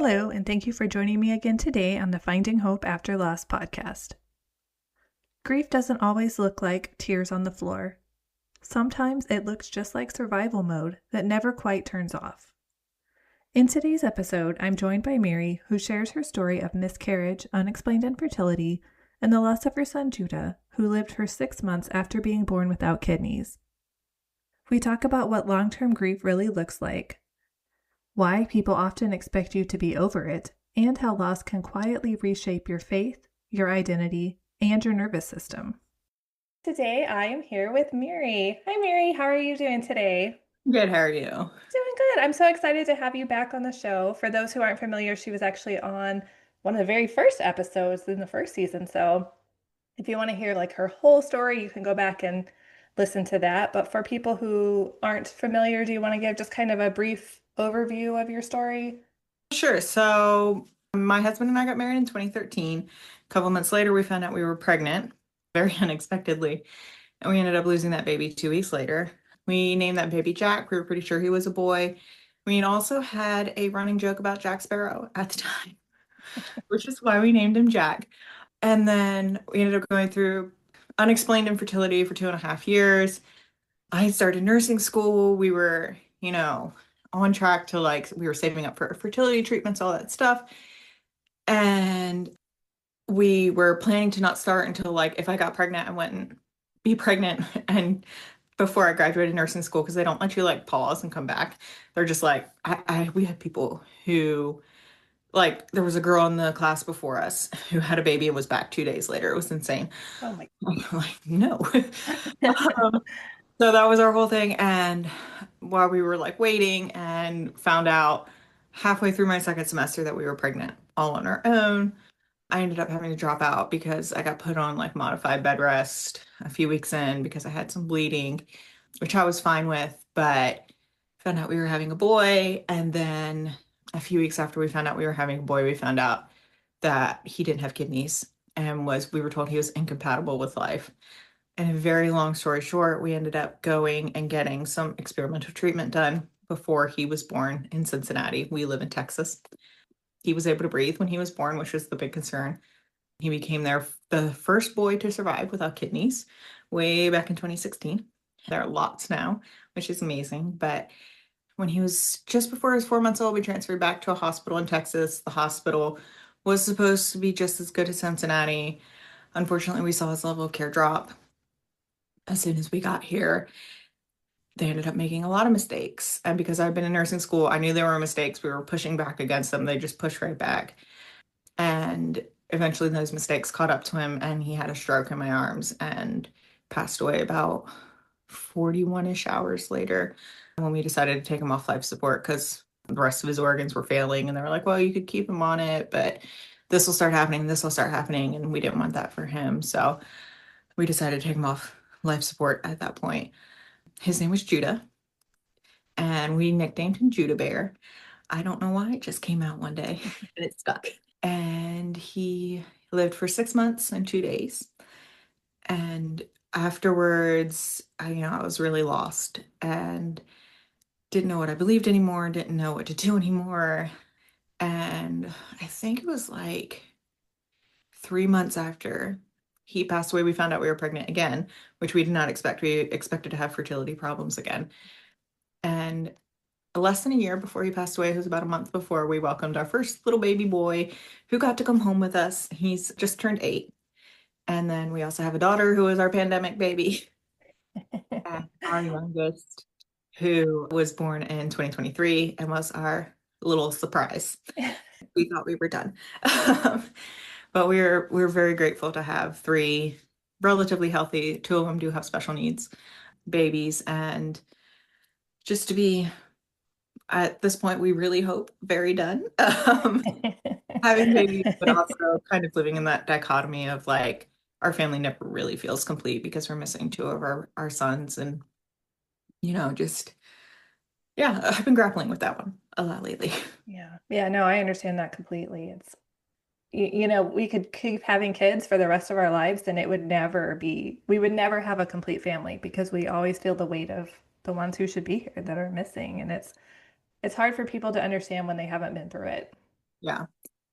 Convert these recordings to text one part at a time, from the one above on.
Hello, and thank you for joining me again today on the Finding Hope After Loss podcast. Grief doesn't always look like tears on the floor. Sometimes it looks just like survival mode that never quite turns off. In today's episode, I'm joined by Miri, who shares her story of miscarriage, unexplained infertility, and the loss of her son Judah, who lived for 6 months after being born without kidneys. We talk about what long-term grief really looks like, why people often expect you to be over it, and how loss can quietly reshape your faith, your identity, and your nervous system. Today, I am here with Miri. Hi, Miri. How are you doing today? Good, how are you? Doing good. I'm so excited to have you back on the show. For those who aren't familiar, she was actually on one of the very first episodes in the first season. So if you want to hear like her whole story, you can go back and listen to that. But for people who aren't familiar, do you want to give just kind of a brief overview of your story? Sure. So, my husband and I got married in 2013. A couple months later, we found out we were pregnant, very unexpectedly, and we ended up losing that baby 2 weeks later. We named that baby Jack. We were pretty sure he was a boy. We also had a running joke about Jack Sparrow at the time, which is why we named him Jack. And then we ended up going through unexplained infertility for 2.5 years. I started nursing school. We were, on track to we were saving up for fertility treatments, all that stuff. And we were planning to not start until if I got pregnant, I went and be pregnant and before I graduated nursing school, because they don't let you pause and come back. They're just we had people who there was a girl in the class before us who had a baby and was back 2 days later. It was insane. Oh my No. God. So that was our whole thing. And while we were waiting and found out halfway through my second semester that we were pregnant all on our own, I ended up having to drop out because I got put on modified bed rest a few weeks in because I had some bleeding, which I was fine with, but found out we were having a boy. And then a few weeks after we found out we were having a boy, we found out that he didn't have kidneys and we were told he was incompatible with life. And a very long story short, we ended up going and getting some experimental treatment done before he was born in Cincinnati. We live in Texas. He was able to breathe when he was born, which was the big concern. He became the first boy to survive without kidneys way back in 2016. There are lots now, which is amazing. But when he was just before he was 4 months old, we transferred back to a hospital in Texas. The hospital was supposed to be just as good as Cincinnati. Unfortunately, we saw his level of care drop as soon as we got here. They ended up making a lot of mistakes. And because I've been in nursing school, I knew there were mistakes. We were pushing back against them. They just pushed right back. And eventually those mistakes caught up to him and he had a stroke in my arms and passed away about 41-ish hours later when we decided to take him off life support because the rest of his organs were failing. And they were like, well, you could keep him on it, but this will start happening, this will start happening. And we didn't want that for him. So we decided to take him off life support at that point. His name was Judah, and we nicknamed him Judah Bear. I don't know why, it just came out one day and it stuck. And he lived for 6 months and 2 days. And afterwards, I was really lost and didn't know what I believed anymore, didn't know what to do anymore. And I think it was 3 months after he passed away, we found out we were pregnant again, which we did not expect. We expected to have fertility problems again. And less than a year before he passed away, it was about a month before, we welcomed our first little baby boy who got to come home with us. He's just turned 8. And then we also have a daughter who is our pandemic baby, and our youngest, who was born in 2023 and was our little surprise. We thought we were done. But we're very grateful to have 3 relatively healthy, 2 of them do have special needs, babies, and just to be at this point, we really hope very done. Having babies, but also kind of living in that dichotomy of our family never really feels complete because we're missing 2 of our sons. And, just, yeah, I've been grappling with that one a lot lately. Yeah. Yeah, no, I understand that completely. We could keep having kids for the rest of our lives and we would never have a complete family because we always feel the weight of the ones who should be here that are missing. And it's hard for people to understand when they haven't been through it. Yeah.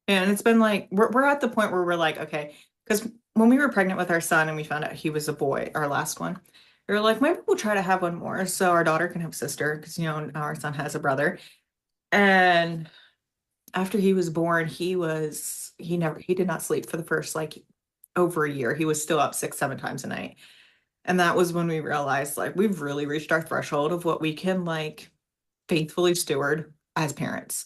And it's been like we're at the point where we're like, okay, because when we were pregnant with our son and we found out he was a boy, our last one, we were like, maybe we'll try to have one more so our daughter can have a sister because now our son has a brother. And after he was born, he did not sleep for the first like over a year. He was still up 6, 7 times a night. And that was when we realized like we've really reached our threshold of what we can like faithfully steward as parents.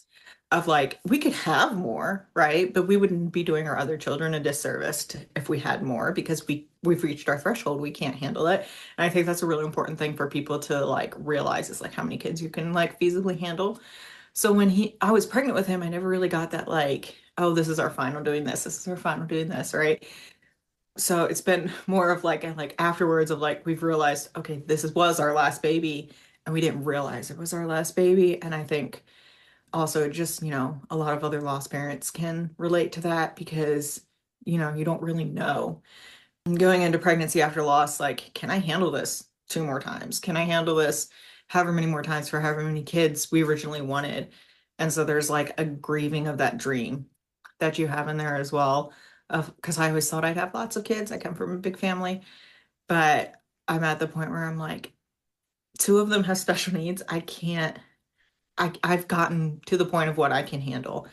Of like we could have more, right? But we wouldn't be doing our other children a disservice if we had more because we've reached our threshold. We can't handle it. And I think that's a really important thing for people to like realize is like how many kids you can like feasibly handle. So when I was pregnant with him, I never really got that like, oh, this is our final doing this. This is our final doing this, right? So it's been more of like afterwards of like we've realized, okay, was our last baby, and we didn't realize it was our last baby. And I think also just, a lot of other lost parents can relate to that because, you don't really know. And going into pregnancy after loss, like, can I handle this 2 more times? Can I handle this however many more times for however many kids we originally wanted? And so there's like a grieving of that dream that you have in there as well. Of because I always thought I'd have lots of kids. I come from a big family, but I'm at the point where I'm like, two of them have special needs. I can't, I've gotten to the point of what I can handle.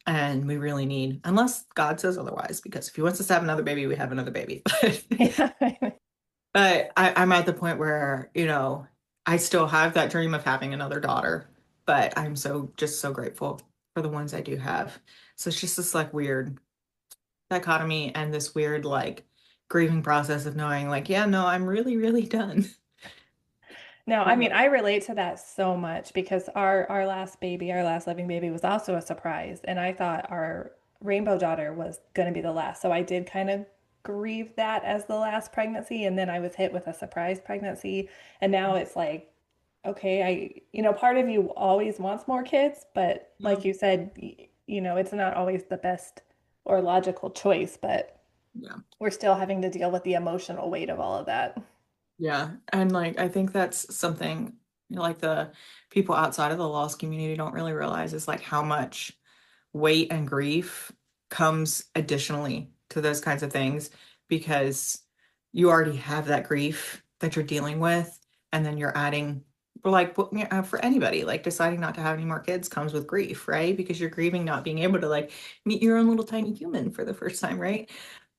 And we really need, unless God says otherwise, because if he wants us to have another baby, we have another baby. Yeah. But I'm at the point where, I still have that dream of having another daughter, but I'm so grateful for the ones I do have. So it's just this like weird dichotomy and this weird like grieving process of knowing like, yeah, no, I'm really, really done. No, I What mean, about- I relate to that so much because our last baby, our last living baby was also a surprise, and I thought our rainbow daughter was going to be the last. So I did kind of grieve that as the last pregnancy, and then I was hit with a surprise pregnancy, and now it's like, okay, part of you always wants more kids, but Yeah. like you said, it's not always the best or logical choice, but Yeah. we're still having to deal with the emotional weight of all of that. Yeah. And like I think that's something like the people outside of the lost community don't really realize is like how much weight and grief comes additionally to those kinds of things because you already have that grief that you're dealing with, and then you're adding, like, for anybody, like deciding not to have any more kids comes with grief, right? Because you're grieving not being able to like meet your own little tiny human for the first time, right?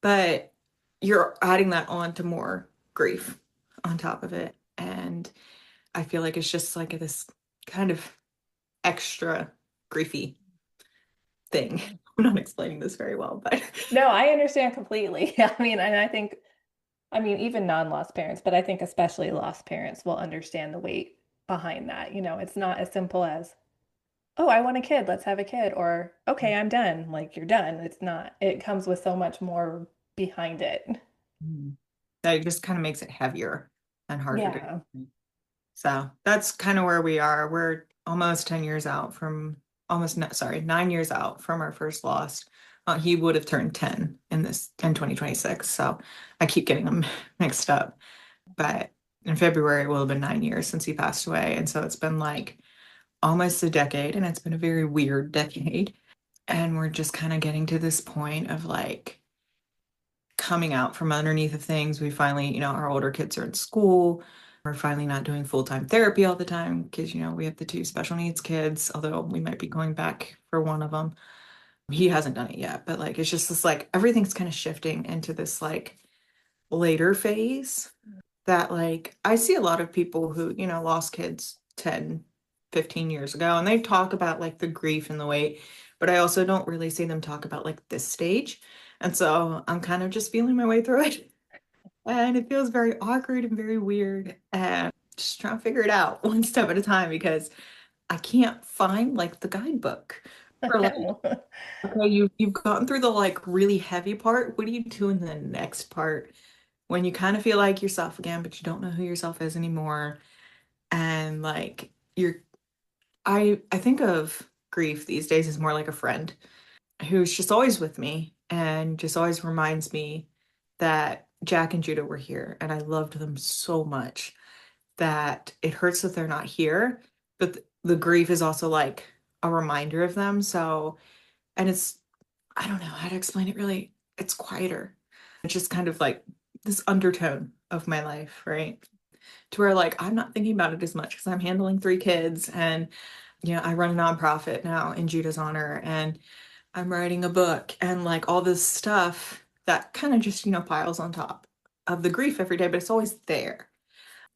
But you're adding that on to more grief on top of it. And I feel like it's just like this kind of extra griefy thing. I'm not explaining this very well, but No, I understand completely. I mean, and I mean, even non-lost parents, but I think especially lost parents will understand the weight behind that. It's not as simple as, oh, I want a kid, let's have a kid, or okay, I'm done. Like you're done. It's not, it comes with so much more behind it. Mhm. That just kind of makes it heavier and harder to. Yeah. So that's kind of where we are. We're almost 10 years out from almost, no, sorry, 9 years out from our first loss. He would have turned 10 in 2026. So I keep getting them mixed up. But in February, it will have been 9 years since he passed away. And so it's been like almost a decade, and it's been a very weird decade. And we're just kind of getting to this point of like coming out from underneath of things. We finally, our older kids are in school. We're finally not doing full-time therapy all the time because, we have the two special needs kids, although we might be going back for one of them. He hasn't done it yet, but like it's just this like everything's kind of shifting into this like later phase that like I see a lot of people who, lost kids 10, 15 years ago, and they talk about like the grief and the weight, but I also don't really see them talk about like this stage. And so I'm kind of just feeling my way through it. And it feels very awkward and very weird. And just trying to figure it out one step at a time because I can't find like the guidebook I for like, know. okay, you've gotten through the like really heavy part. What do you do in the next part when you kind of feel like yourself again, but you don't know who yourself is anymore? And like I think of grief these days as more like a friend who's just always with me and just always reminds me that Jack and Judah were here and I loved them so much that it hurts that they're not here, but the grief is also like a reminder of them. So And I don't know how to explain it really. It's quieter. It's just kind of like this undertone of my life, right? To where like I'm not thinking about it as much because I'm handling three kids and I run a nonprofit now in Judah's honor and I'm writing a book and like all this stuff that kind of just, piles on top of the grief every day, but it's always there.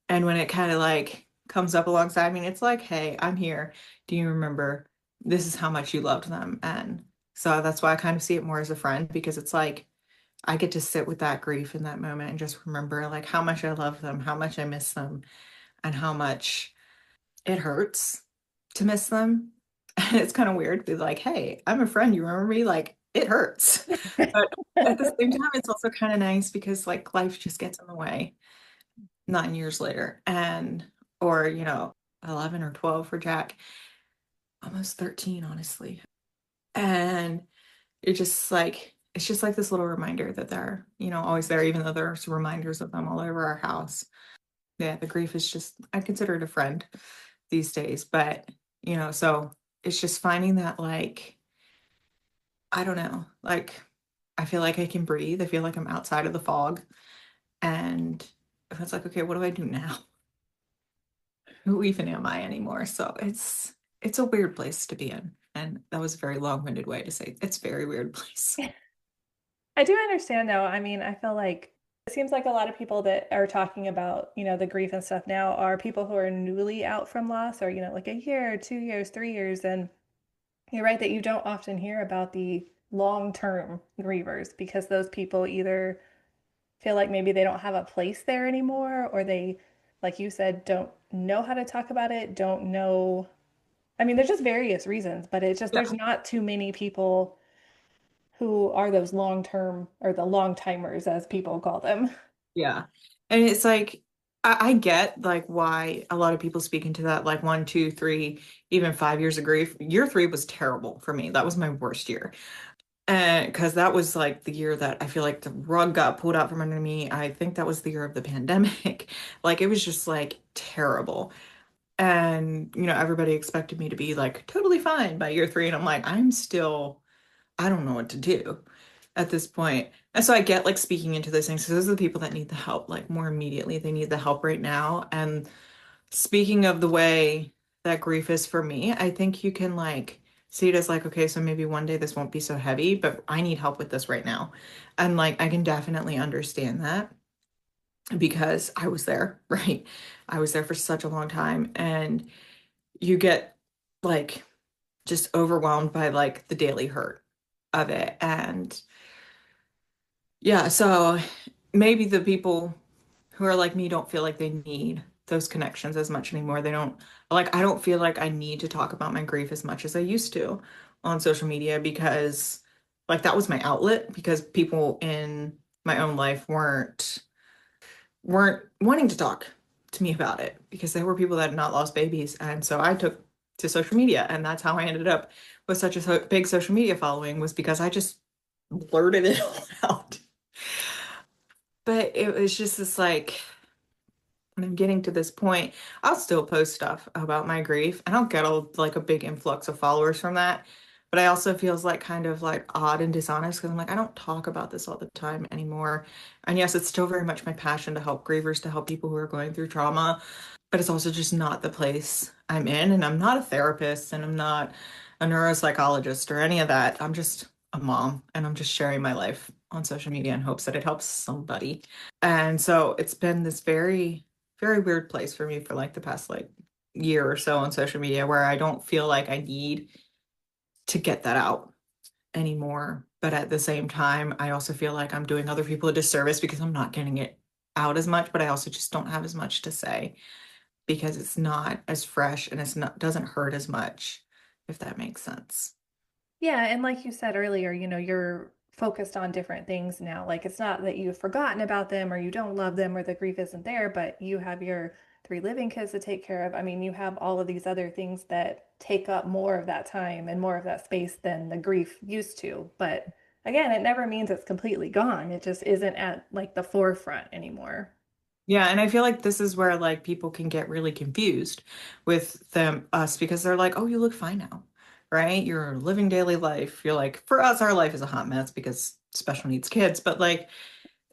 And when it kind of like comes up alongside me, it's like, hey, I'm here. Do you remember this is how much you loved them? And so that's why I kind of see it more as a friend because it's like I get to sit with that grief in that moment and just remember like how much I love them, how much I miss them, and how much it hurts to miss them. And it's kind of weird to be like, hey, I'm a friend. You remember me? Like, it hurts. But at the same time, it's also kind of nice because like life just gets in the way 9 years later. Or, 11 or 12 for Jack, almost 13, honestly. And it's just like this little reminder that they're, always there, even though there's reminders of them all over our house. Yeah, the grief is just, I consider it a friend these days. But, so it's just finding that, like, I don't know, like, I feel like I can breathe. I feel like I'm outside of the fog. And it's like, okay, what do I do now? Who even am I anymore? So it's a weird place to be in. And that was a very long-winded way to say it's a very weird place. I do understand though. I mean, I feel like it seems like a lot of people that are talking about, the grief and stuff now are people who are newly out from loss or, like a year, 2 years, 3 years. And you're right that you don't often hear about the long-term grievers because those people either feel like maybe they don't have a place there anymore or they, like you said, don't know how to talk about it, don't know. I mean, there's just various reasons, but it's just there's Yeah. not too many people who are those long term or the long timers, as people call them. Yeah. And it's like I get like why a lot of people speak into that like 1, 2, 3, even 5 years of grief. Year three was terrible for me. That was my worst year. And because that was like the year that I feel like the rug got pulled out from under me. I think that was the year of the pandemic. Like it was just like terrible. And, everybody expected me to be like totally fine by year three. And I'm like, I don't know what to do at this point. And so I get like speaking into those things. So those are the people that need the help like more immediately. They need the help right now. And speaking of the way that grief is for me, I think you can like see it as like, okay, so maybe one day this won't be so heavy, but I need help with this right now. And like I can definitely understand that because I was there, right? I was there for such a long time. And you get like just overwhelmed by like the daily hurt of it. And yeah, so maybe the people who are like me don't feel like they need those connections as much anymore. They don't like, I don't feel like I need to talk about my grief as much as I used to on social media because like that was my outlet because people in my own life weren't wanting to talk to me about it because there were people that had not lost babies. And so I took to social media, and that's how I ended up with such a big social media following was because I just blurted it all out. But it was just this like, when I'm getting to this point, I'll still post stuff about my grief. I don't get like a big influx of followers from that. But I also feels like kind of like odd and dishonest because I'm like, I don't talk about this all the time anymore. And yes, it's still very much my passion to help grievers, to help people who are going through trauma, but it's also just not the place I'm in. And I'm not a therapist and I'm not a neuropsychologist or any of that. I'm just a mom and I'm just sharing my life on social media in hopes that it helps somebody. And so it's been this very, very weird place for me for like the past like year or so on social media where I don't feel like I need to get that out anymore. But at the same time, I also feel like I'm doing other people a disservice because I'm not getting it out as much, but I also just don't have as much to say because it's not as fresh and it's not doesn't hurt as much, if that makes sense. Yeah, and like you said earlier, you're focused on different things now. Like it's not that you've forgotten about them or you don't love them or the grief isn't there, but you have your three living kids to take care of. I mean, you have all of these other things that take up more of that time and more of that space than the grief used to. But again, it never means it's completely gone. It just isn't at like the forefront anymore. Yeah, and I feel like this is where like people can get really confused with us because they're like, "Oh, you look fine now." right? You're living daily life. You're like, for us, our life is a hot mess because special needs kids, but like,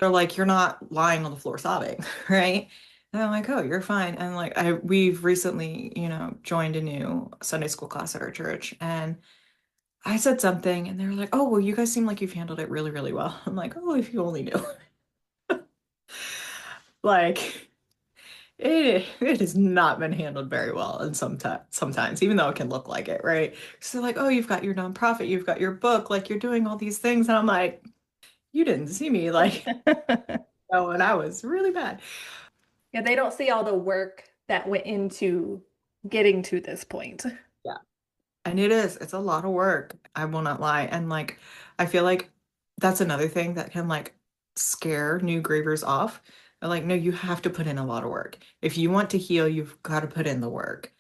they're like, you're not lying on the floor sobbing, right? And I'm like, oh, you're fine. And like, we've recently, joined a new Sunday school class at our church, and I said something, and they were like, oh, well, you guys seem like you've handled it really, really well. I'm like, oh, if you only knew. Like, it has not been handled very well, and sometimes, even though it can look like it, right? So like, oh, you've got your nonprofit, you've got your book, like you're doing all these things, and I'm like, you didn't see me, like, oh, and I was really bad. Yeah, they don't see all the work that went into getting to this point. Yeah. And it's a lot of work. I will not lie. And like, I feel like that's another thing that can like scare new grievers off. They're like, no, you have to put in a lot of work. If you want to heal, you've got to put in the work.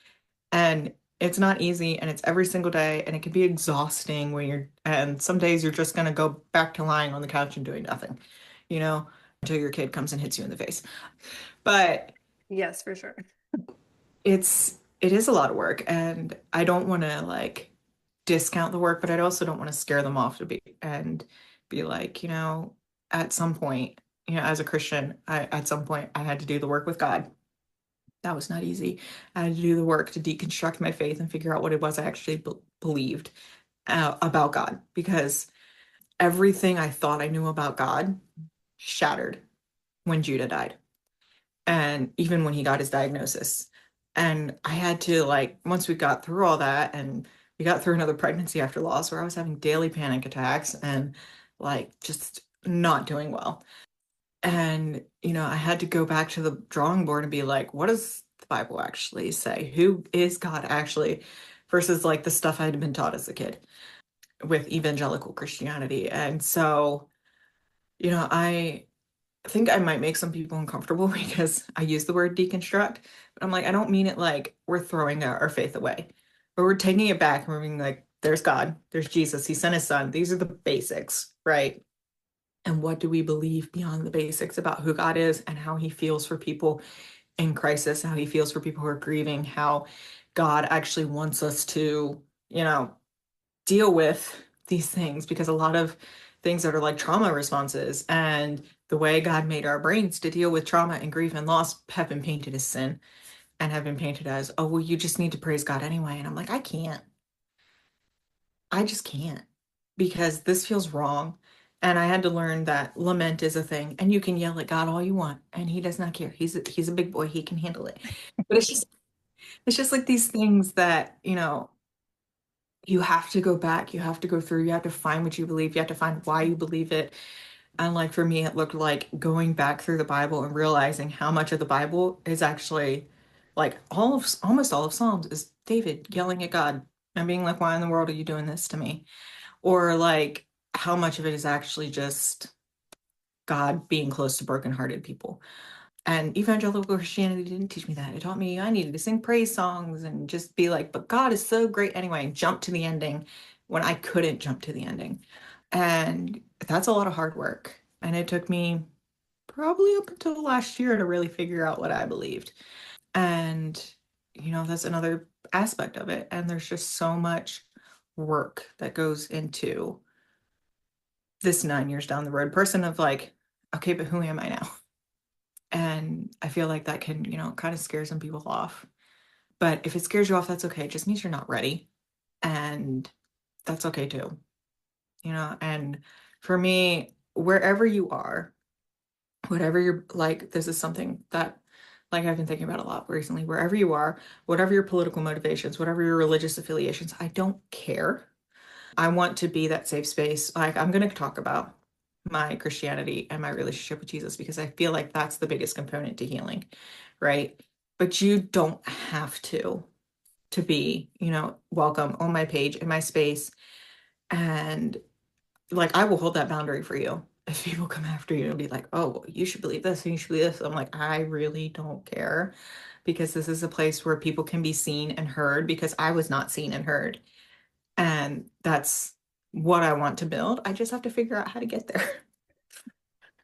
And it's not easy, and it's every single day, and it can be exhausting and some days you're just going to go back to lying on the couch and doing nothing, you know, until your kid comes and hits you in the face. But Yes, for sure. it is a lot of work, and I don't want to like discount the work, but I also don't want to scare them off to be like, at some point, as a Christian, at some point I had to do the work with God. That was not easy. I had to do the work to deconstruct my faith and figure out what it was I actually believed about God, because everything I thought I knew about God shattered when Judah died, and even when he got his diagnosis. And I had to, like, once we got through all that, and we got through another pregnancy after loss where I was having daily panic attacks and like just not doing well. And, I had to go back to the drawing board and be like, what does the Bible actually say? Who is God actually? Versus like the stuff I had been taught as a kid with evangelical Christianity. And so, I think I might make some people uncomfortable because I use the word deconstruct, but I'm like, I don't mean it like we're throwing our faith away, but we're taking it back and we're being like, there's God, there's Jesus, he sent his son. These are the basics, right? And what do we believe beyond the basics about who God is and how he feels for people in crisis, how he feels for people who are grieving, how God actually wants us to, deal with these things, because a lot of things that are like trauma responses and the way God made our brains to deal with trauma and grief and loss have been painted as sin and have been painted as, oh, well, you just need to praise God anyway. And I'm like, I can't. I just can't, because this feels wrong. And I had to learn that lament is a thing, and you can yell at God all you want, and he does not care. He's a big boy. He can handle it. But it's just like these things that, you have to go back, you have to go through, you have to find what you believe, you have to find why you believe it. And like for me, it looked like going back through the Bible and realizing how much of the Bible is actually like almost all of Psalms is David yelling at God and being like, why in the world are you doing this to me? Or like how much of it is actually just God being close to brokenhearted people. And evangelical Christianity didn't teach me that. It taught me I needed to sing praise songs and just be like, but God is so great anyway, and jump to the ending when I couldn't jump to the ending. And that's a lot of hard work. And it took me probably up until last year to really figure out what I believed. And, that's another aspect of it. And there's just so much work that goes into this 9 years down the road person of like, okay, but who am I now? And I feel like that can, kind of scare some people off. But if it scares you off, that's okay. It just means you're not ready. And that's okay too. And for me, wherever you are, whatever you're like, this is something that like I've been thinking about a lot recently. Wherever you are, whatever your political motivations, whatever your religious affiliations, I don't care. I want to be that safe space. Like I'm going to talk about my Christianity and my relationship with Jesus because I feel like that's the biggest component to healing, right? But you don't have to be, welcome on my page in my space. And like I will hold that boundary for you. If people come after you and be like, oh, well, you should believe this and you should believe this, I'm like, I really don't care, because this is a place where people can be seen and heard, because I was not seen and heard. And that's what I want to build. I just have to figure out how to get there.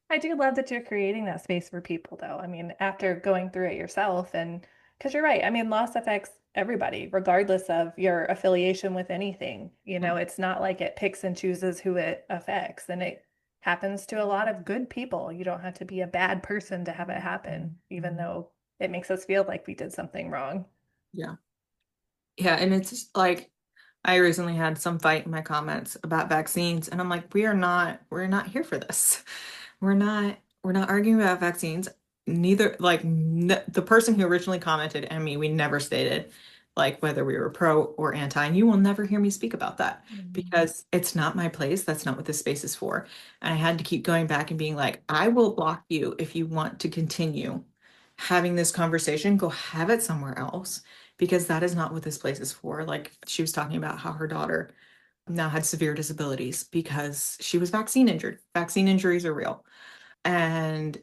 I do love that you're creating that space for people, though. I mean, after going through it yourself, and because you're right. I mean, loss affects everybody, regardless of your affiliation with anything. Yeah. It's not like it picks and chooses who it affects, and it happens to a lot of good people. You don't have to be a bad person to have it happen, even though it makes us feel like we did something wrong. Yeah. Yeah, and it's just like I recently had some fight in my comments about vaccines, and I'm like, we're not here for this. We're not arguing about vaccines. Neither, like, n the person who originally commented and me, we never stated like whether we were pro or anti, and you will never hear me speak about that because it's not my place. That's not what this space is for. And I had to keep going back and being like, I will block you if you want to continue having this conversation. Go have it somewhere else because that is not what this place is for. Like she was talking about how her daughter now had severe disabilities because she was vaccine injured. Vaccine injuries are real. And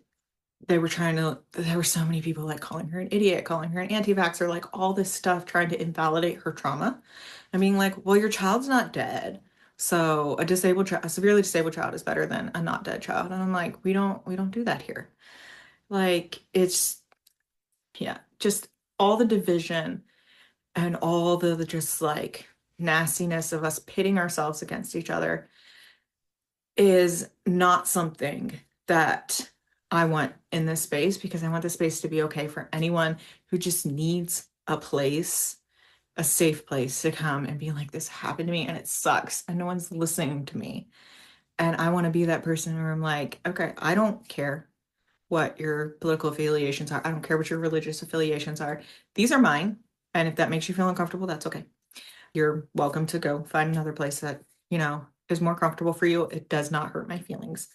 there were so many people like calling her an idiot, calling her an anti-vaxxer, like all this stuff, trying to invalidate her trauma. I mean, like, well, your child's not dead. So a severely disabled child is better than a not dead child. And I'm like, we don't do that here. Like, it's, yeah, just all the division and all the just like nastiness of us pitting ourselves against each other is not something that I want in this space because I want this space to be okay for anyone who just needs a place, a safe place to come and be like, this happened to me and it sucks and no one's listening to me. And I want to be that person where I'm like, okay, I don't care what your political affiliations are. I don't care what your religious affiliations are. These are mine. And if that makes you feel uncomfortable, that's okay. You're welcome to go find another place that, is more comfortable for you. It does not hurt my feelings,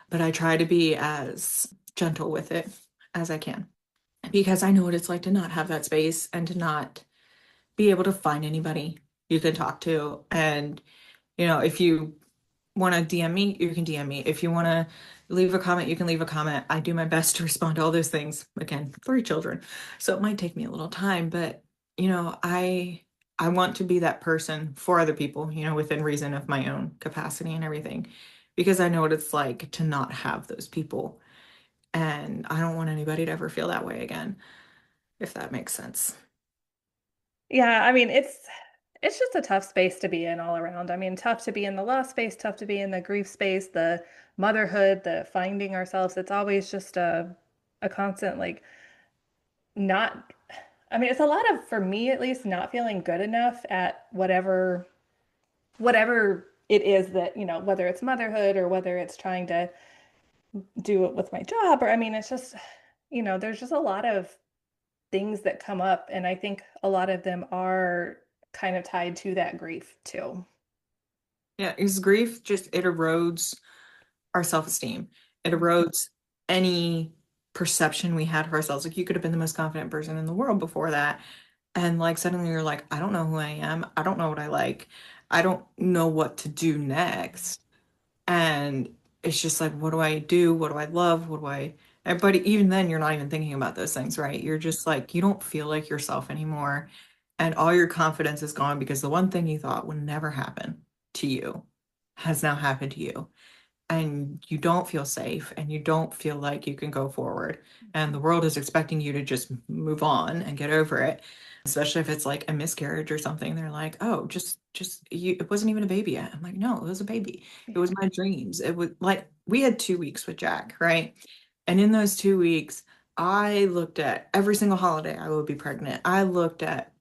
but I try to be as gentle with it as I can because I know what it's like to not have that space and to not be able to find anybody you can talk to. And, if you want to DM me, you can DM me. If you want to leave a comment, you can leave a comment. I do my best to respond to all those things. Again, 3 children. So it might take me a little time, but I want to be that person for other people, within reason of my own capacity and everything, because I know what it's like to not have those people. And I don't want anybody to ever feel that way again, if that makes sense. Yeah, I mean, it's just a tough space to be in all around. I mean, tough to be in the loss space, tough to be in the grief space, the motherhood, the finding ourselves. It's always just a constant like not I mean, it's a lot of, for me at least, not feeling good enough at whatever it is that, whether it's motherhood or whether it's trying to do it with my job, or I mean, it's just, there's just a lot of things that come up, and I think a lot of them are kind of tied to that grief too. Yeah, is grief just it erodes our self-esteem. It Mhm. erodes any perception we had of ourselves. Like you could have been the most confident person in the world before that. And like suddenly you're like, I don't know who I am. I don't know what I like. I don't know what to do next. And it's just like, what do I do? What do I love? What do I but even then you're not even thinking about those things, right? You're just like, you don't feel like yourself anymore. And all your confidence is gone because the one thing you thought would never happen to you has now happened to you and you don't feel safe and you don't feel like you can go forward and the world is expecting you to just move on and get over it, especially if it's like a miscarriage or something. They're like, oh, just you, it wasn't even a baby yet. I'm like, no, it was a baby. It was Yeah. my dreams. It was like we had 2 weeks with Jack, right? And in those 2 weeks I looked at every single holiday I would be pregnant. I looked at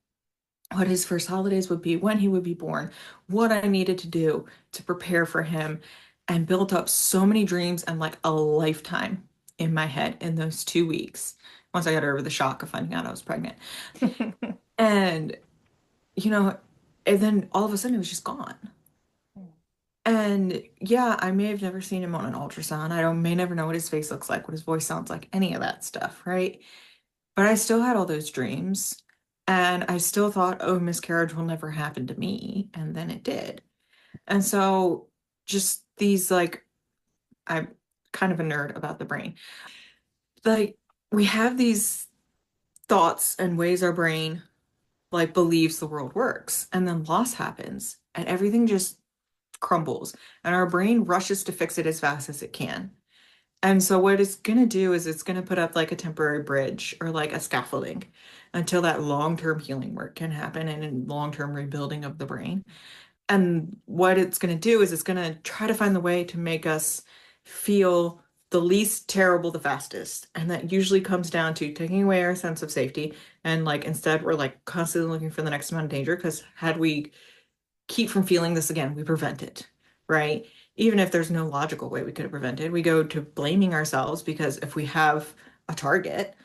what his first holidays would be, when he would be born, what I needed to do to prepare for him, and built up so many dreams and like a lifetime in my head in those 2 weeks once I got over the shock of finding out I was pregnant. And, you know, and then all of a sudden it was just gone. And yeah, I may have never seen him on an ultrasound. May never know what his face looks like, what his voice sounds like, any of that stuff, right? But I still had all those dreams. And I still thought, oh, miscarriage will never happen to me. And then it did. And so just these like, I'm kind of a nerd about the brain. Like we have these thoughts and ways our brain like believes the world works. And then loss happens and everything just crumbles. And our brain rushes to fix it as fast as it can. And so what it's going to do is it's going to put up like a temporary bridge or like a scaffolding until that long-term healing work can happen and in long-term rebuilding of the brain. And what it's going to do is it's going to try to find the way to make us feel the least terrible the fastest. And that usually comes down to taking away our sense of safety. And like instead, we're like constantly looking for the next amount of danger because had we keep from feeling this again, we prevent it, right? Even if there's no logical way we could have prevented, we go to blaming ourselves because if we have a target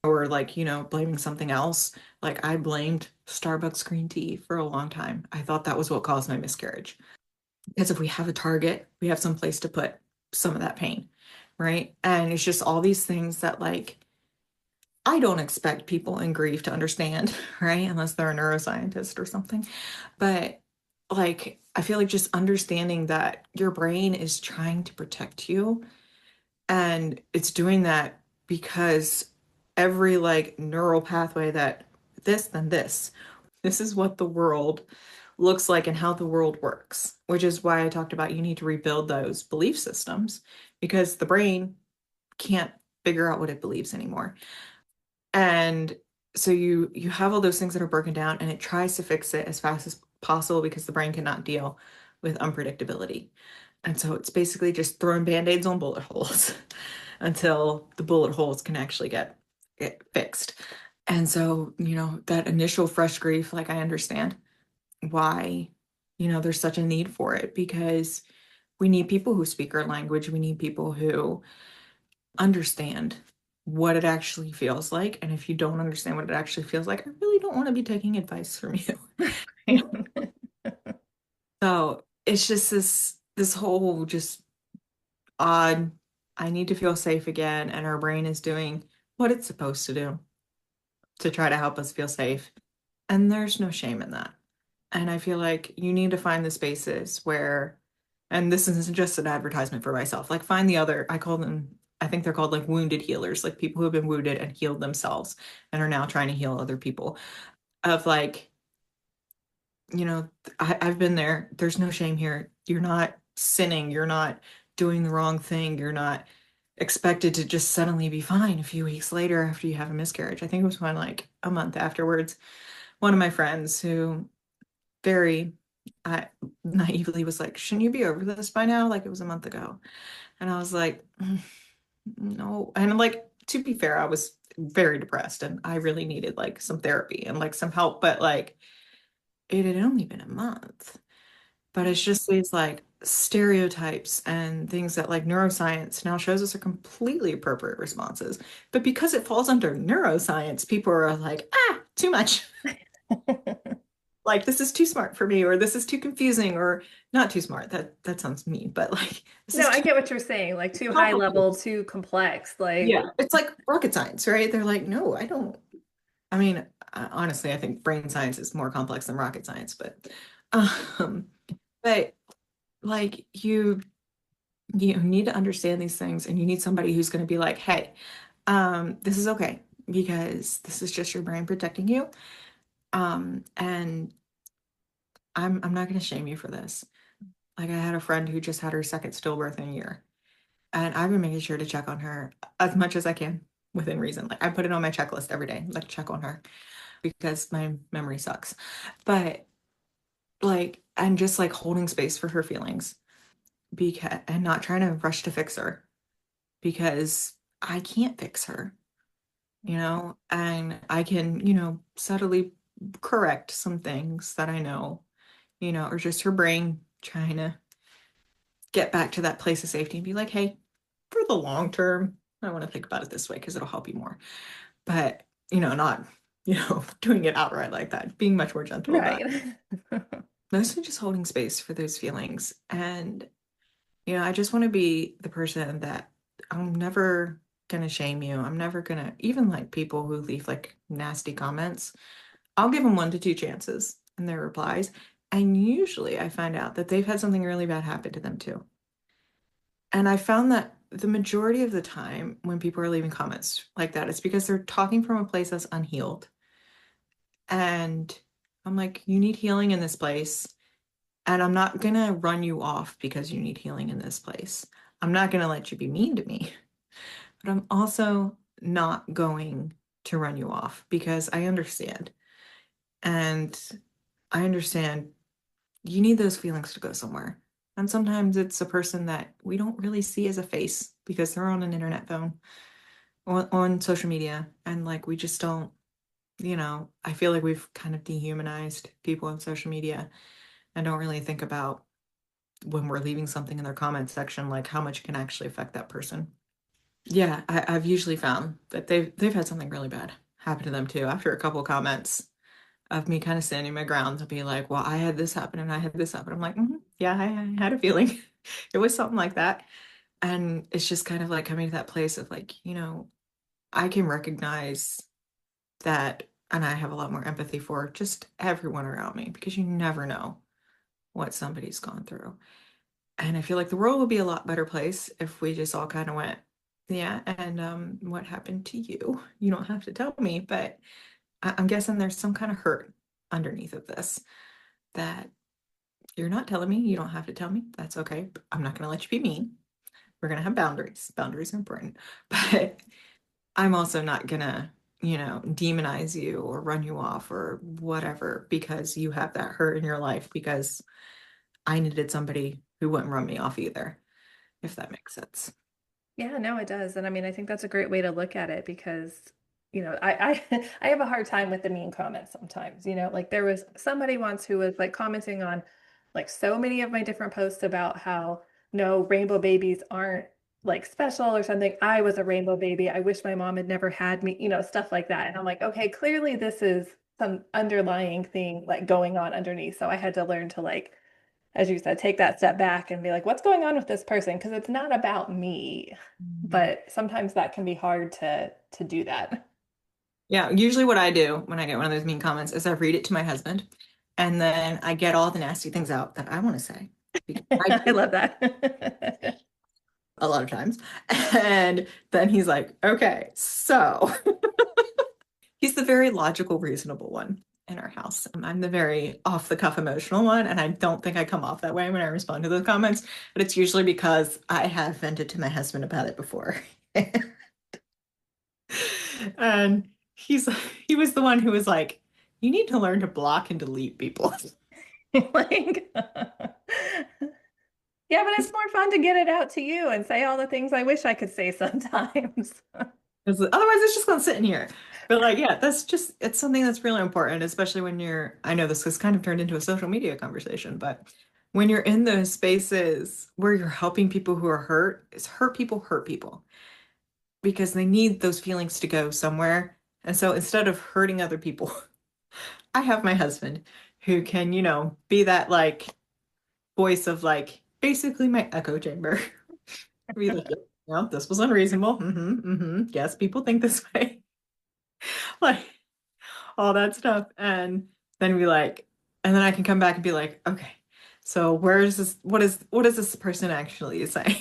or like, blaming something else, like I blamed Starbucks green tea for a long time. I thought that was what caused my miscarriage. Because if we have a target, we have some place to put some of that pain, right? And it's just all these things that like I don't expect people in grief to understand, right? Unless they're a neuroscientist or something. But like, I feel like just understanding that your brain is trying to protect you and it's doing that because every like neural pathway that this, then this is what the world looks like and how the world works, which is why I talked about you need to rebuild those belief systems because the brain can't figure out what it believes anymore. And so you have all those things that are broken down and it tries to fix it as fast as possible because the brain cannot deal with unpredictability. And so it's basically just throwing band-aids on bullet holes until the bullet holes can actually get fixed. And so, that initial fresh grief, like I understand why, there's such a need for it because we need people who speak our language. We need people who understand what it actually feels like. And if you don't understand what it actually feels like, I really don't want to be taking advice from you. So it's just this whole just odd, I need to feel safe again, and our brain is doing what it's supposed to do to try to help us feel safe. And there's no shame in that. And I feel like you need to find the spaces where, and this isn't just an advertisement for myself, like find the other, I call them, I think they're called like wounded healers, like people who have been wounded and healed themselves and are now trying to heal other people. Of like, you know, I've been there. There's no shame here. You're not sinning. You're not doing the wrong thing. You're not expected to just suddenly be fine a few weeks later after you have a miscarriage. I think it was when like a month afterwards, one of my friends who very naively was like, shouldn't you be over this by now? Like it was a month ago. And I was like, no. And like, to be fair, I was very depressed and I really needed like some therapy and like some help, but like it had only been a month. But it's just these like stereotypes and things that like neuroscience now shows us are completely appropriate responses. But because it falls under neuroscience, people are like, too much. Like this is too smart for me, or this is too confusing, or not too smart. That sounds mean, but like this No, is I too get what you're saying. Like too high complicated. level, too complex. Like, Yeah, it's like rocket science, right? They're like, no, I don't. I mean, honestly, I think brain science is more complex than rocket science, um, but like you need to understand these things, and you need somebody who's going to be like, hey, this is okay because this is just your brain protecting you, and I'm not going to shame you for this. Like I had a friend who just had her second stillbirth in a year, and I've been making sure to check on her as much as I can within reason. Like I put it on my checklist every day, like check on her because my memory sucks. But like, and just like holding space for her feelings because and not trying to rush to fix her because I can't fix her, and I can, subtly correct some things that I know, or just her brain trying to get back to that place of safety and be like, hey, for the long term, I want to think about it this way because it'll help you more. But, not, doing it outright like that, being much more gentle about right. it. Mostly just holding space for those feelings. And, I just want to be the person that I'm never gonna shame you. I'm never gonna, even like people who leave like nasty comments, I'll give them 1 to 2 chances in their replies. And usually I find out that they've had something really bad happen to them too. And I found that the majority of the time when people are leaving comments like that, it's because they're talking from a place that's unhealed. And I'm like, you need healing in this place. And I'm not gonna run you off because you need healing in this place. I'm not going to let you be mean to me, but I'm also not going to run you off because I understand. And I understand you need those feelings to go somewhere. And sometimes it's a person that we don't really see as a face because they're on an internet phone, on social media. And like, we just don't, I feel like we've kind of dehumanized people on social media and don't really think about when we're leaving something in their comment section, like how much it can actually affect that person. Yeah, I've usually found that they've had something really bad happen to them too after a couple comments of me kind of standing my ground to be like, well, I had this happen and I had this happen. I'm like, yeah, I had a feeling it was something like that. And it's just kind of like coming to that place of like, I can recognize that, and I have a lot more empathy for just everyone around me because you never know what somebody's gone through. And I feel like the world would be a lot better place if we just all kind of went, yeah, and what happened to you? You don't have to tell me, but I'm guessing there's some kind of hurt underneath of this that you're not telling me. You don't have to tell me. That's okay. I'm not going to let you be mean. We're going to have boundaries. Boundaries are important. But I'm also not going to, demonize you or run you off or whatever because you have that hurt in your life because I needed somebody who wouldn't run me off either, if that makes sense. Yeah, no, it does. And I mean, I think that's a great way to look at it because, I I have a hard time with the mean comments sometimes, like there was somebody once who was like commenting on like so many of my different posts about how no, rainbow babies aren't like special or something. I was a rainbow baby. I wish my mom had never had me, stuff like that. And I'm like, okay, clearly this is some underlying thing like going on underneath. So I had to learn to like, as you said, take that step back and be like, what's going on with this person? Because it's not about me. Mhm. But sometimes that can be hard to do that. Yeah, usually what I do when I get one of those mean comments is I read it to my husband and then I get all the nasty things out that I want to say because I I do love that. a lot of times. And then he's like, okay, so he's the very logical, reasonable one in our house. I'm the very off the cuff emotional one, and I don't think I come off that way when I respond to those comments, but it's usually because I have vented to my husband about it before. And he was the one who was like, you need to learn to block and delete people. Like, yeah, but it's more fun to get it out to you and say all the things I wish I could say sometimes. 'Cause otherwise it's just gonna sit in here. But like, yeah, it's something that's really important, especially when I know this has kind of turned into a social media conversation, but when you're in those spaces where you're helping people who are hurt, it's hurt people because they need those feelings to go somewhere. And so instead of hurting other people, I have my husband who can, be that like voice of like basically my echo chamber. Be like, yep, well, this was unreasonable. Yes, people think this way. Like all that stuff. And then and then I can come back and be like, okay, so where is this, what is this person actually saying?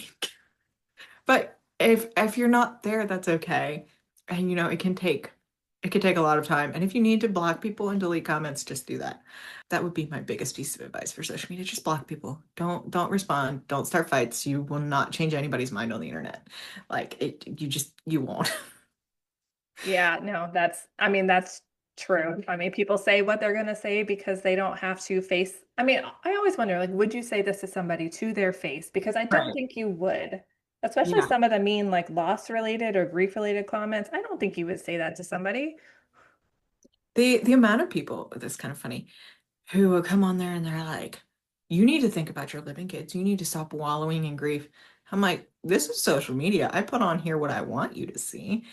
But if you're not there, that's okay. And it can take a lot of time. And if you need to block people and delete comments, just do that. That would be my biggest piece of advice for social media. Just block people. Don't respond. Don't start fights. You will not change anybody's mind on the internet. Like you won't. Yeah, no, I mean, that's true. I mean, people say what they're going to say because they don't have to face. I mean, I always wonder, like, would you say this to somebody to their face? Because I don't Right. think you would, especially Yeah. some of the mean, like, loss related or grief related comments. I don't think you would say that to somebody. The amount of people, that's kind of funny, who will come on there and they're like, you need to think about your living kids. You need to stop wallowing in grief. I'm like, this is social media. I put on here what I want you to see.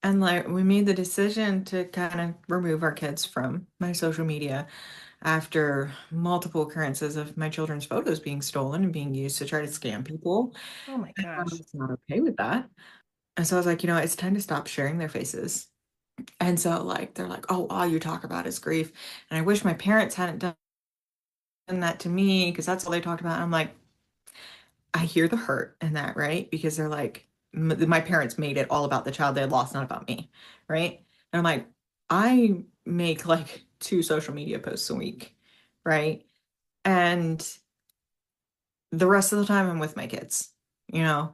And like, we made the decision to kind of remove our kids from my social media after multiple occurrences of my children's photos being stolen and being used to try to scam people. Oh my I gosh. was not okay with that. And so I was like, it's time to stop sharing their faces. And so like they're like, oh, all you talk about is grief. And I wish my parents hadn't done that to me because that's all they talked about. And I'm like, I hear the hurt in that, right? Because they're like, my parents made it all about the child they had lost, not about me, right? And I'm like, I make like two social media posts a week, right? And the rest of the time I'm with my kids, you know?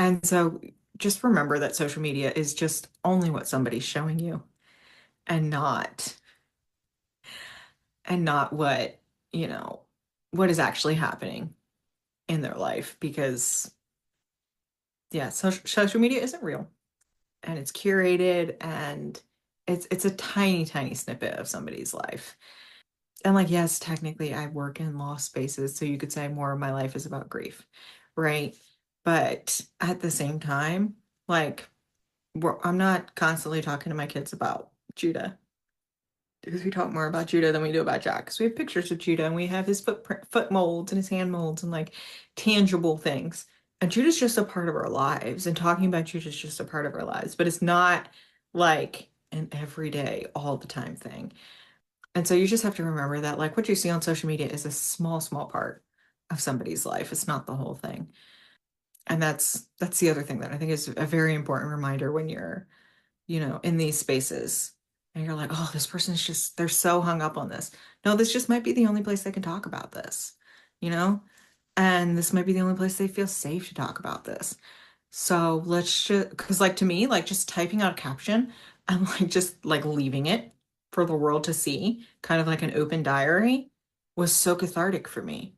And so just remember that social media is just only what somebody's showing you and not what, you know, what is actually happening in their life because yeah, social media isn't real and it's curated and it's a tiny, tiny snippet of somebody's life. And like, yes, technically I work in lost spaces, so you could say more of my life is about grief, right? But at the same time, like I'm not constantly talking to my kids about Judah because we talk more about Judah than we do about Jack. Because we have pictures of Judah and we have his foot molds and his hand molds and like tangible things. And Judah's just a part of our lives, and talking about Judah is just a part of our lives, but it's not like an everyday, all the time thing. And so you just have to remember that like what you see on social media is a small, small part of somebody's life. It's not the whole thing. And that's the other thing that I think is a very important reminder when you're, in these spaces and you're like, oh, this person's just, they're so hung up on this. No, this just might be the only place they can talk about this, you know? And this might be the only place they feel safe to talk about this. So let's just, because like to me, like just typing out a caption and like just like leaving it for the world to see, kind of like an open diary, was so cathartic for me.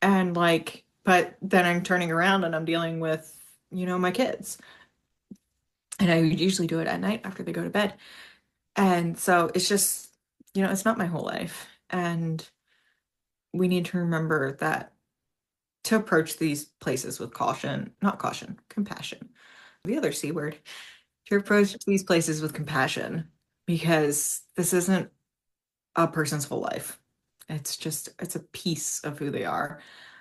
And like, but then I'm turning around and I'm dealing with, my kids. And I usually do it at night after they go to bed. And so it's just, it's not my whole life. And we need to remember that to approach these places with caution, not caution, compassion. The other C word, to approach these places with compassion because this isn't a person's whole life. It's a piece of who they are.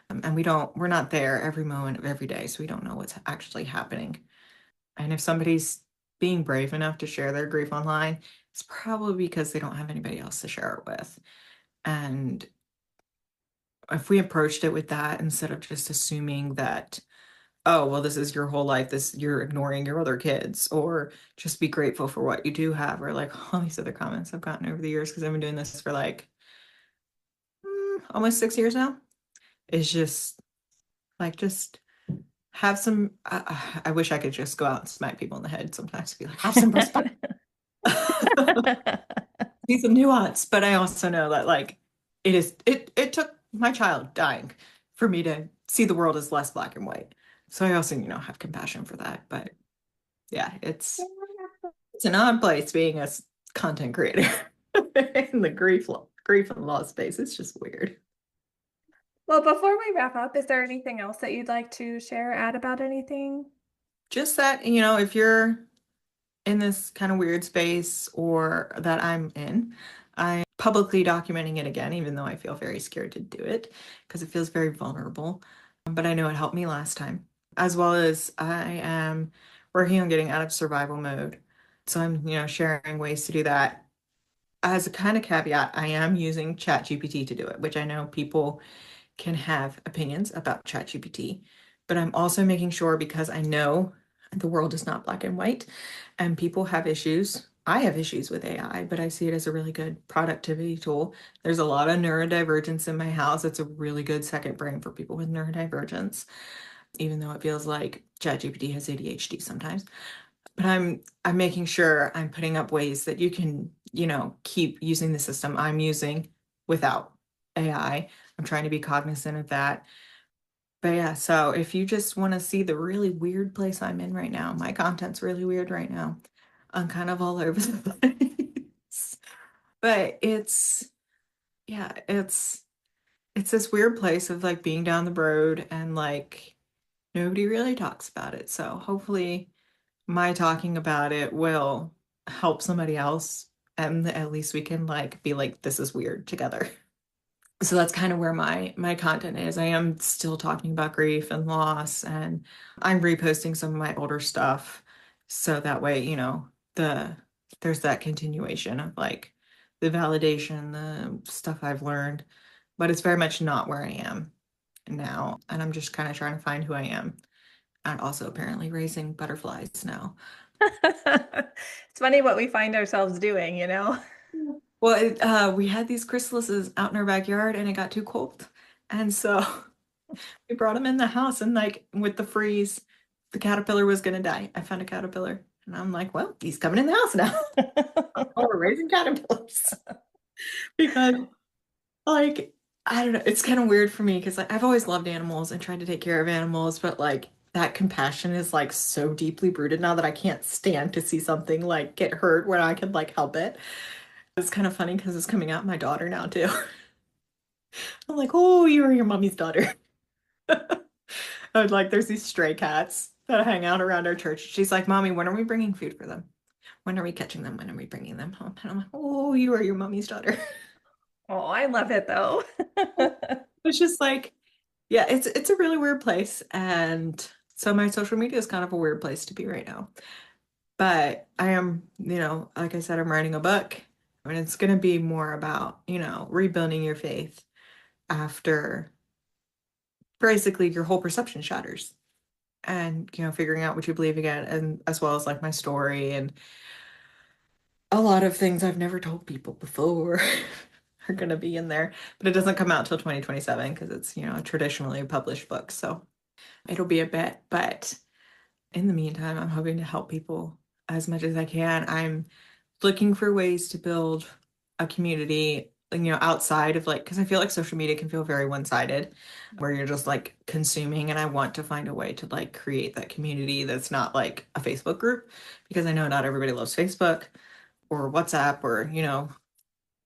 And we're not there every moment of every day. So we don't know what's actually happening. And if somebody's being brave enough to share their grief online, it's probably because they don't have anybody else to share it with. And if we approached it with that instead of just assuming that, oh, well, this is your whole life, this you're ignoring your other kids, or just be grateful for what you do have, or like all these other comments I've gotten over the years because I've been doing this for like almost 6 years now, is just have some. I wish I could just go out and smack people in the head sometimes, be like, have some perspective. See some nuance, but I also know that like it took my child dying for me to see the world as less black and white. So I also, have compassion for that. But yeah, it's an odd place being a content creator in the grief and loss space. It's just weird. Well, before we wrap up, is there anything else that you'd like to share, add about anything? Just that, if you're in this kind of weird space or that I'm in, I'm publicly documenting it again, even though I feel very scared to do it because it feels very vulnerable. But I know it helped me last time, as well as I am working on getting out of survival mode. So I'm, sharing ways to do that. As a kind of caveat, I am using ChatGPT to do it, which I know people can have opinions about ChatGPT, but I'm also making sure because I know the world is not black and white and people have issues. I have issues with AI, but I see it as a really good productivity tool. There's a lot of neurodivergence in my house. It's a really good second brain for people with neurodivergence, even though it feels like ChatGPT has ADHD sometimes. But I'm making sure I'm putting up ways that you can, keep using the system I'm using without AI. I'm trying to be cognizant of that. But yeah, so if you just want to see the really weird place I'm in right now, my content's really weird right now. I'm kind of all over the place. But yeah, it's this weird place of like being down the road and like nobody really talks about it. So hopefully my talking about it will help somebody else and at least we can like be like this is weird together. So that's kind of where my content is. I am still talking about grief and loss and I'm reposting some of my older stuff so that way, there's that continuation of like the validation, the stuff I've learned, but it's very much not where I am now and I'm just kind of trying to find who I am and also apparently raising butterflies now. It's funny what we find ourselves doing, you know? Well, we had these chrysalises out in our backyard and it got too cold. And so we brought them in the house and like with the the caterpillar was gonna die. I found a caterpillar. And I'm like, well, he's coming in the house now. Oh, we're raising caterpillars. Because like, I don't know, it's kind of weird for me because like I've always loved animals and tried to take care of animals, but like that compassion is like so deeply rooted now that I can't stand to see something like get hurt when I could like help it. It's kind of funny because it's coming out in my daughter now too. I'm like, oh, you are your mommy's daughter. I would like, there's these stray cats that hang out around our church. She's like, Mommy, when are we bringing food for them? When are we catching them? When are we bringing them home? And I'm like, oh, you are your mommy's daughter. Oh, I love it though. It's just like, yeah, it's a really weird place. And so my social media is kind of a weird place to be right now. But I am, like I said, I'm writing a book and it's going to be more about, rebuilding your faith after basically your whole perception shatters and, figuring out what you believe again, and as well as like my story and a lot of things I've never told people before are going to be in there, but it doesn't come out till 2027 because it's, a traditionally published book. So it'll be a bit, but in the meantime, I'm hoping to help people as much as I can. I'm looking for ways to build a community, outside of like, because I feel like social media can feel very one-sided, where you're just like consuming, and I want to find a way to like create that community that's not like a Facebook group, because I know not everybody loves Facebook or WhatsApp or,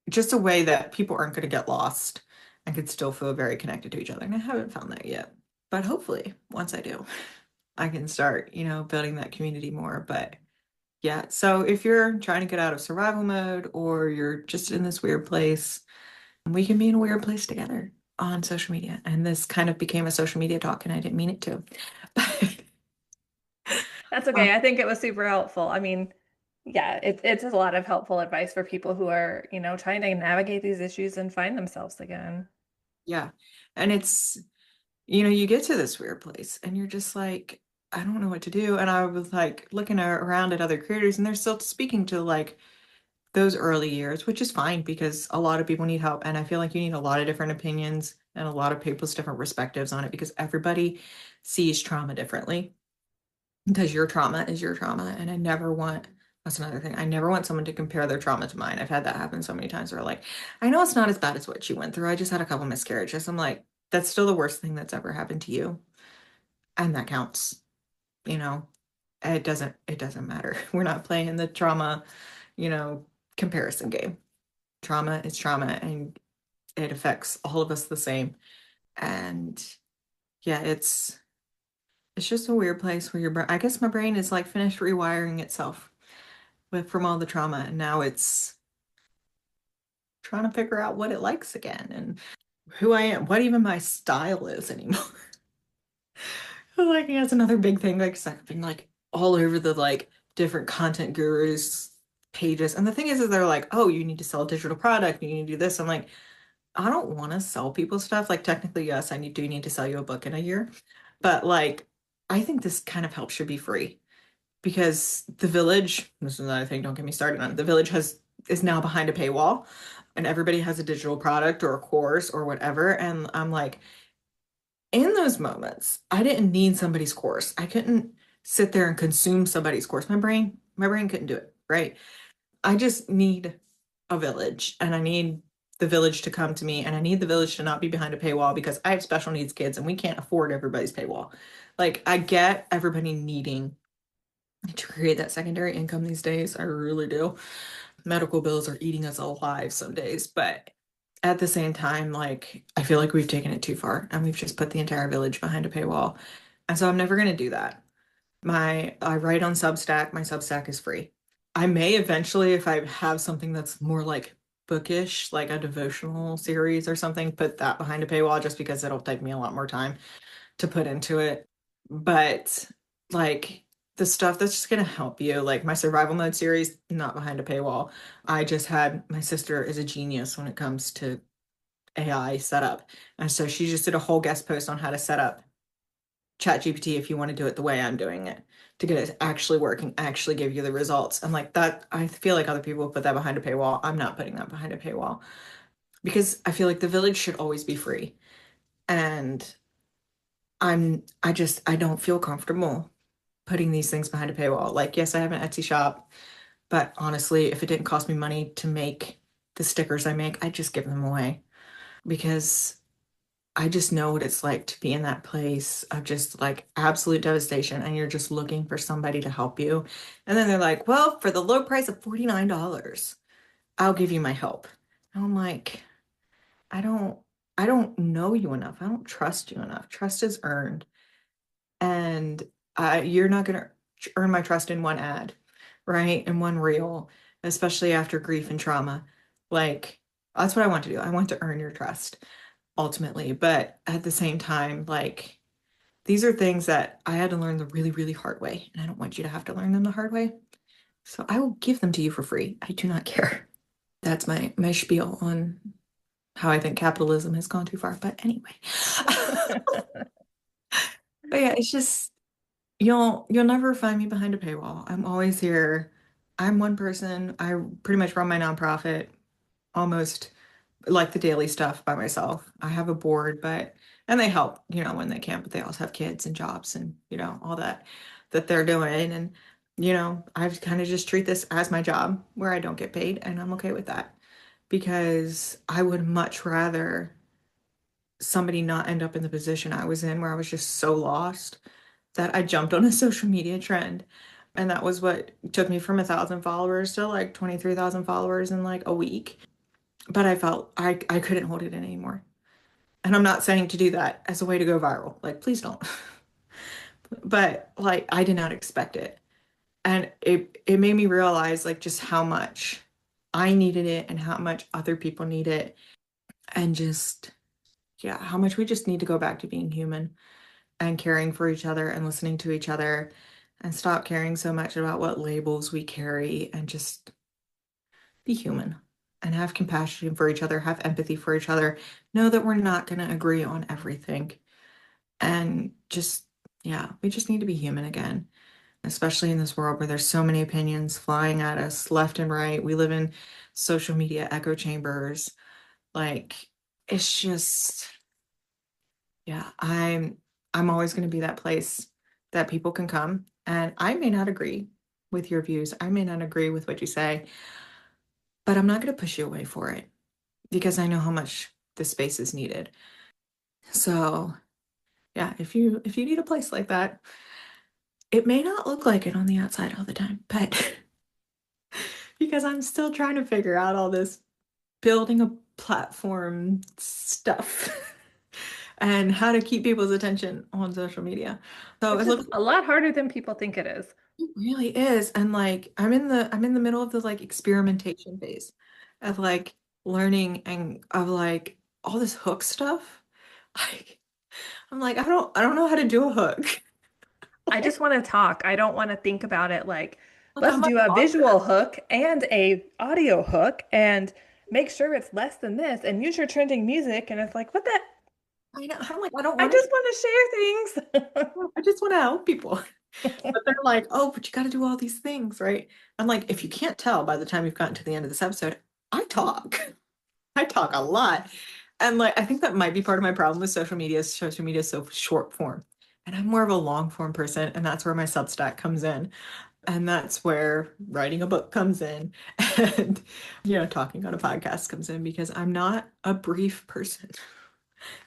just a way that people aren't going to get lost and could still feel very connected to each other. And I haven't found that yet, but hopefully once I do, I can start, building that community more. But yeah, so if you're trying to get out of survival mode or you're just in this weird place, we can be in a weird place together on social media. And this kind of became a social media talk, and I didn't mean it to. That's Um, okay. I think it was super helpful. I mean, yeah, it's a lot of helpful advice for people who are, trying to navigate these issues and find themselves again. yeah. And it's, you get to this weird place and you're just like, I don't know what to do. And I was like looking around at other creators, and they're still speaking to like those early years, which is fine because a lot of people need help. And I feel like you need a lot of different opinions and a lot of people's different perspectives on it because everybody sees trauma differently, because your trauma is your trauma. And that's another thing. I never want someone to compare their trauma to mine. I've had that happen so many times where like, I know it's not as bad as what you went through. I just had a couple miscarriages. I'm like, that's still the worst thing that's ever happened to you. And that counts, you know. It doesn't matter. We're not playing the trauma, you know, comparison game. Trauma is trauma and it affects all of us the same. And yeah, it's just a weird place where your brain, I guess my brain is like finished rewiring itself from all the trauma, and now it's trying to figure out what it likes again and who I am, what even my style is anymore. Like that's another big thing. Like 'cause I've been like all over the like different content gurus pages. And the thing is they're like, oh, you need to sell a digital product, you need to do this. I'm like, I don't want to sell people stuff. Like technically, yes, do need to sell you a book in a year. But like I think this kind of help should be free because the village, this is another thing, don't get me started on it. The village is now behind a paywall and everybody has a digital product or a course or whatever. And I'm like, in those moments, I didn't need somebody's course. I couldn't sit there and consume somebody's course. My brain couldn't do it, right? I just need a village and I need the village to come to me and I need the village to not be behind a paywall because I have special needs kids and we can't afford everybody's paywall. Like I get everybody needing to create that secondary income these days. I really do. Medical bills are eating us alive some days, but at the same time, like I feel like we've taken it too far and we've just put the entire village behind a paywall. And so I'm never going to do that. I write on Substack. My Substack is free. I may eventually, if I have something that's more like bookish, like a devotional series or something, put that behind a paywall just because it'll take me a lot more time to put into it. But like the stuff that's just gonna help you, like my survival mode series, not behind a paywall. I just had my sister is a genius when it comes to AI setup. And so she just did a whole guest post on how to set up ChatGPT if you want to do it the way I'm doing it to get it actually working, actually give you the results. And like that, I feel like other people put that behind a paywall. I'm not putting that behind a paywall because I feel like the village should always be free. And I don't feel comfortable. putting these things behind a paywall. Like, yes, I have an Etsy shop, but honestly, if it didn't cost me money to make the stickers I make, I'd just give them away because I just know what it's like to be in that place of just like absolute devastation and you're just looking for somebody to help you. And then they're like, well, for the low price of $49, I'll give you my help. And I'm like, I don't, I don't know you enough. I don't trust you enough. Trust is earned. And you're not going to earn my trust in one ad, right? In one reel, especially after grief and trauma. Like, that's what I want to do. I want to earn your trust ultimately. But at the same time, like, these are things that I had to learn the really, really hard way. And I don't want you to have to learn them the hard way. So I will give them to you for free. I do not care. That's my spiel on how I think capitalism has gone too far. But anyway. But yeah, it's just you'll never find me behind a paywall. I'm always here. I'm one person. I pretty much run my nonprofit almost like the daily stuff by myself. I have a board, but and they help, when they can, but they also have kids and jobs and, all that they're doing. And, I kind of just treat this as my job where I don't get paid and I'm okay with that because I would much rather somebody not end up in the position I was in where I was just so lost that I jumped on a social media trend. And that was what took me from 1,000 followers to like 23,000 followers in like a week. But I felt I couldn't hold it in anymore. And I'm not saying to do that as a way to go viral. Like, please don't. But like, I did not expect it. And it made me realize like just how much I needed it and how much other people need it. And just, yeah, how much we just need to go back to being human and caring for each other and listening to each other and stop caring so much about what labels we carry and just be human and have compassion for each other, have empathy for each other, know that we're not going to agree on everything. And just, yeah, we just need to be human again, especially in this world where there's so many opinions flying at us left and right. We live in social media echo chambers. Like, it's just, yeah, I'm always going to be that place that people can come. And I may not agree with your views. I may not agree with what you say, but I'm not going to push you away for it because I know how much the space is needed. So, yeah, if you need a place like that, it may not look like it on the outside all the time, but because I'm still trying to figure out all this building a platform stuff and how to keep people's attention on social media. So Which it is looks a lot harder than people think it is. it really is. And like I'm in the middle of the like experimentation phase of like learning and of like all this hook stuff. Like I'm like I don't know how to do a hook. I just want to talk. I don't want to think about it like, Like let's I'm a do a talker. visual hook and a audio hook and make sure it's less than this and use your trending music. And it's like, what the? I know. I'm like I don't I want to just want to share things. I just want to help people. But they're like, "Oh, but you got to do all these things, right?" I'm like, if you can't tell by the time you've gotten to the end of this episode, I talk. I talk a lot. And like I think that might be part of my problem with social media. Social media is so short form. And I'm more of a long form person, and that's where my Substack comes in. And that's where writing a book comes in and talking on a podcast comes in because I'm not a brief person.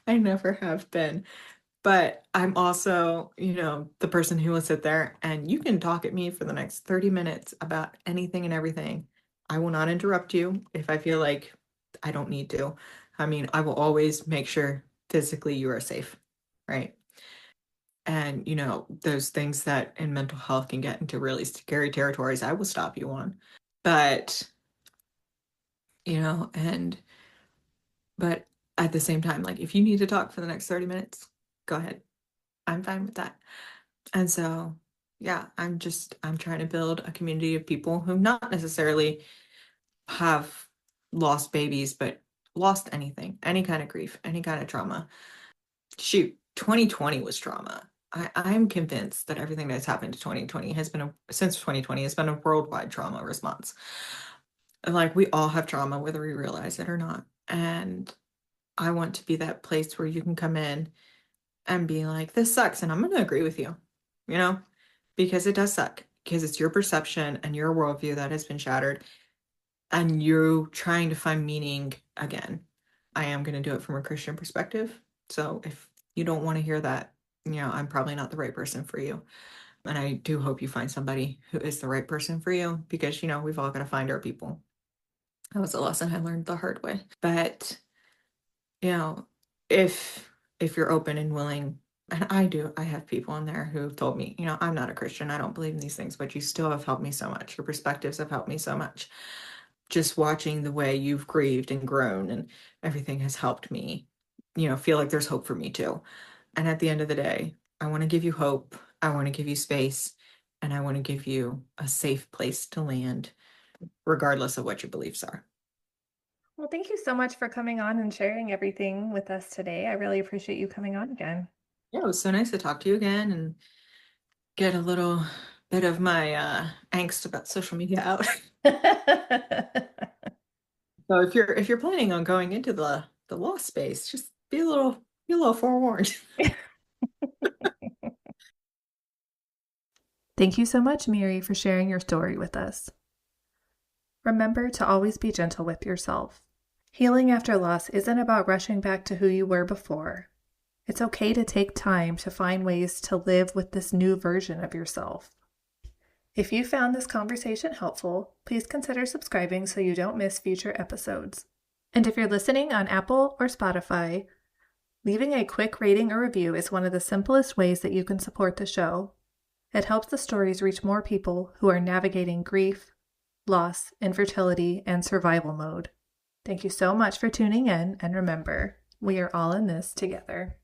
I never have been. But I'm also, the person who will sit there and you can talk at me for the next 30 minutes about anything and everything. I will not interrupt you if I feel like I don't need to. I mean, I will always make sure physically you are safe, right? And, those things that in mental health can get into really scary territories, I will stop you on. But, and, but at the same time, like if you need to talk for the next 30 minutes, go ahead. I'm fine with that. And so, yeah, I'm trying to build a community of people who not necessarily have lost babies, but lost anything, any kind of grief, any kind of trauma. Shoot, 2020 was trauma. I'm convinced that everything that's happened to 2020 since 2020 has been a worldwide trauma response. Like we all have trauma, whether we realize it or not. And I want to be that place where you can come in and be like, this sucks, and I'm going to agree with you, you know? because it does suck, because it's your perception and your worldview that has been shattered, and you're trying to find meaning again. I am going to do it from a Christian perspective. So if you don't want to hear that, I'm probably not the right person for you. And I do hope you find somebody who is the right person for you, because, we've all got to find our people. That was a lesson I learned the hard way. But, you know, if you're open and willing, and I have people in there who've told me, I'm not a Christian, I don't believe in these things, but you still have helped me so much. Your perspectives have helped me so much. Just watching the way you've grieved and grown and everything has helped me, feel like there's hope for me too. And at the end of the day, I want to give you hope. I want to give you space, and I want to give you a safe place to land, regardless of what your beliefs are. Well, thank you so much for coming on and sharing everything with us today. I really appreciate you coming on again. Yeah, it was so nice to talk to you again and get a little bit of my angst about social media out. So if you're planning on going into the law space, just be a little forewarned. Thank you so much, Miri, for sharing your story with us. Remember to always be gentle with yourself. Healing after loss isn't about rushing back to who you were before. It's okay to take time to find ways to live with this new version of yourself. If you found this conversation helpful, please consider subscribing so you don't miss future episodes. And if you're listening on Apple or Spotify, leaving a quick rating or review is one of the simplest ways that you can support the show. It helps the stories reach more people who are navigating grief, loss, infertility, and survival mode. Thank you so much for tuning in, and remember, we are all in this together.